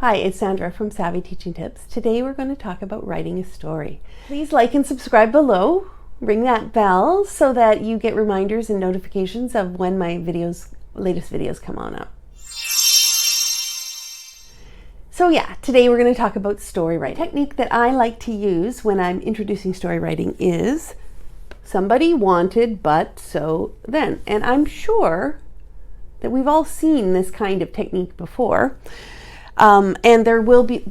Hi, it's Sandra from Savvy Teaching Tips. Today we're going to talk about writing a story. Please like and subscribe below. Ring that bell so that you get reminders and notifications of when my latest videos come on up. So today we're going to talk about story writing. The technique that I like to use when I'm introducing story writing is somebody wanted, but so then. And I'm sure that we've all seen this kind of technique before. And there will be,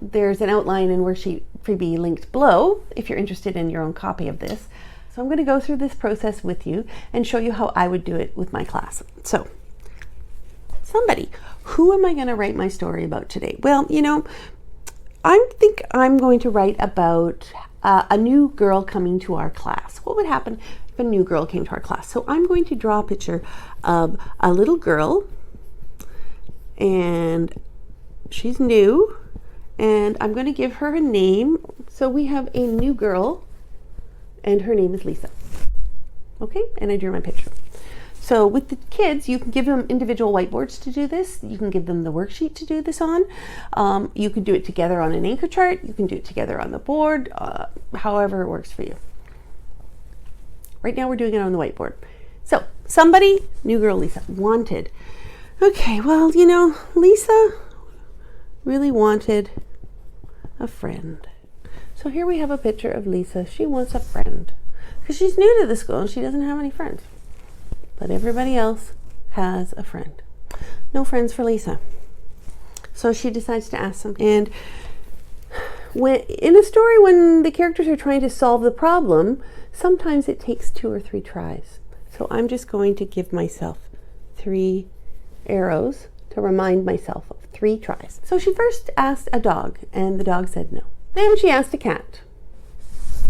there's an outline and worksheet freebie linked below if you're interested in your own copy of this. So I'm going to go through this process with you and show you how I would do it with my class. So, who am I going to write my story about today? Well, I think I'm going to write about a new girl coming to our class. What would happen if a new girl came to our class? So I'm going to draw a picture of a little girl, and she's new, and I'm going to give her a name. So we have a new girl, and her name is Lisa. Okay, and I drew my picture. So with the kids, you can give them individual whiteboards to do this. You can give them the worksheet to do this on. You can do it together on an anchor chart. You can do it together on the board, however it works for you. Right now we're doing it on the whiteboard. So somebody, new girl Lisa, wanted. Okay, well, Lisa really wanted a friend. So here we have a picture of Lisa. She wants a friend because she's new to the school and she doesn't have any friends. But everybody else has a friend. No friends for Lisa. So she decides to ask them. And in a story, when the characters are trying to solve the problem, sometimes it takes 2 or 3 tries. So I'm just going to give myself 3 arrows to remind myself of 3 tries. So she first asked a dog, and the dog said no. Then she asked a cat,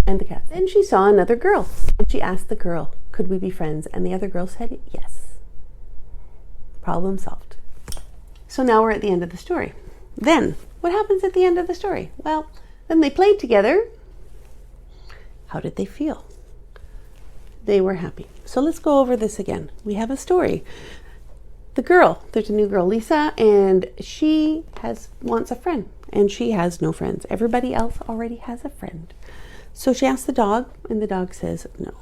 and the cat. Then she saw another girl, and she asked the girl, could we be friends? And the other girl said yes. Problem solved. So now we're at the end of the story. Then, what happens at the end of the story? Well, then they played together. How did they feel? They were happy. So let's go over this again. We have a story. The girl, there's a new girl, Lisa, and she wants a friend, and she has no friends. Everybody else already has a friend. So she asks the dog, and the dog says no.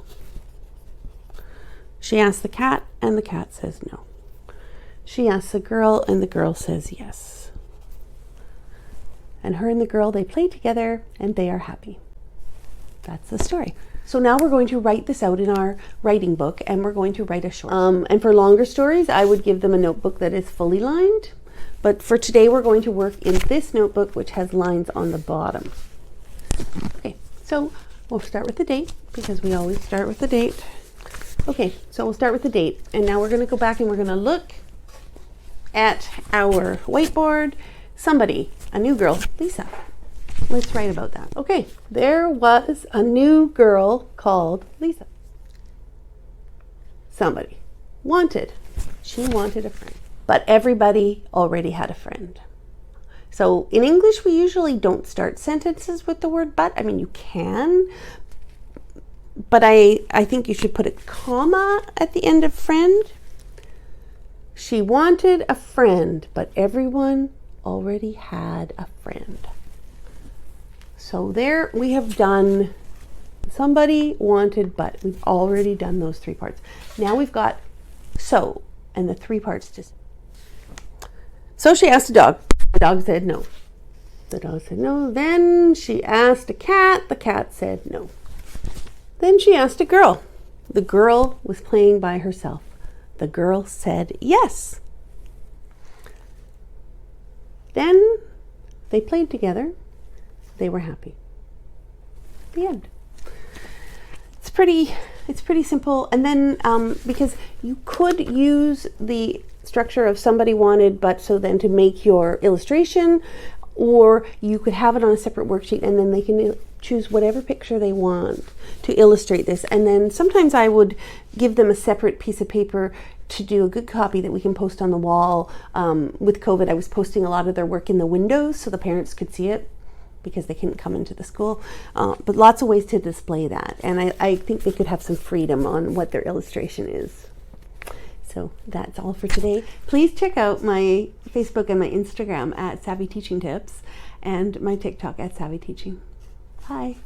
She asks the cat, and the cat says no. She asks the girl, and the girl says yes. And her and the girl, they play together, and they are happy. That's the story. So now we're going to write this out in our writing book, and we're going to write a short. And for longer stories, I would give them a notebook that is fully lined. But for today, we're going to work in this notebook, which has lines on the bottom. Okay, so we'll start with the date, because we always start with the date. Okay, so we'll start with the date. And now we're going to go back and we're going to look at our whiteboard. Somebody, a new girl, Lisa. Let's write about that. Okay, there was a new girl called Lisa. Somebody wanted. She wanted a friend. But everybody already had a friend. So in English, we usually don't start sentences with the word but. I mean, you can. But I think you should put a comma at the end of friend. She wanted a friend, but everyone already had a friend. So there we have done somebody wanted, but we've already done those 3 parts. Now we've got so, and the 3 parts just. So she asked the dog. The dog said no. The dog said no. Then she asked a cat. The cat said no. Then she asked a girl. The girl was playing by herself. The girl said yes. Then they played together. They were happy. The end. It's pretty simple. And then because you could use the structure of somebody wanted, but so then to make your illustration, or you could have it on a separate worksheet and then they can choose whatever picture they want to illustrate this. And then sometimes I would give them a separate piece of paper to do a good copy that we can post on the wall. With COVID, I was posting a lot of their work in the windows so the parents could see it because they couldn't come into the school. But lots of ways to display that. And I think they could have some freedom on what their illustration is. So that's all for today. Please check out my Facebook and my Instagram at Savvy Teaching Tips and my TikTok at Savvy Teaching. Bye.